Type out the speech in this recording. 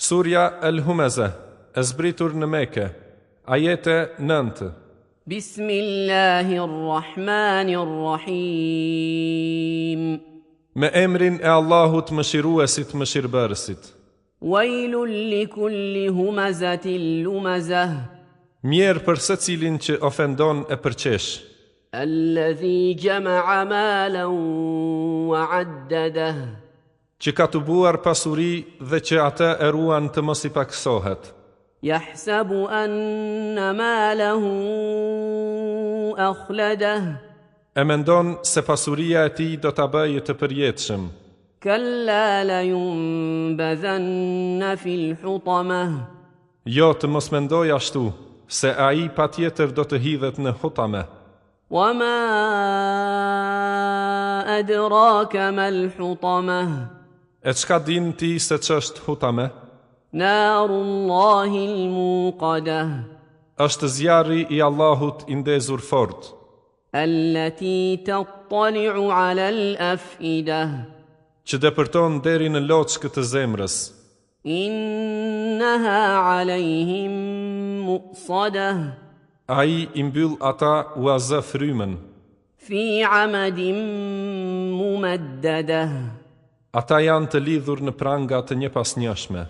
Surja El-Humeze, e zbritur në Mekë, ajete 9. Bismillahirrahmanirrahim. Me emrin e Allahut mëshiruesit mëshirbërësit. Wailul likulli humazatin lumazah. Mjerë për secilin që ofendon e përqesh. Alladhi jama'a malan wa'addadah. Që ka të buar pasuri dhe që ata e ruan të mos i paksohet. Yahsabu anna malahu akhladah. E mendon se pasuria e tij do ta bëjë të përjetshëm. Kalla la yunbadhanna fil hutamah. Jo, të mos mendoj ashtu, se ai patjetër do të hidhet në hutame. Wama adraka mal hutamah. E çka din ti se ç'është hutame? Narullahil muqadah. Është zjarri i Allahut i ndezur fort. Allati tattali'u 'ala al-af'idah. Që depërton deri në loçkë të zemrës. Innaha 'alayhim muqsadah. Ai i mbyll ata u azë frymën. Fi 'amadin mumaddadah. Ata janë të lidhur në pranga të njepasnjëshme.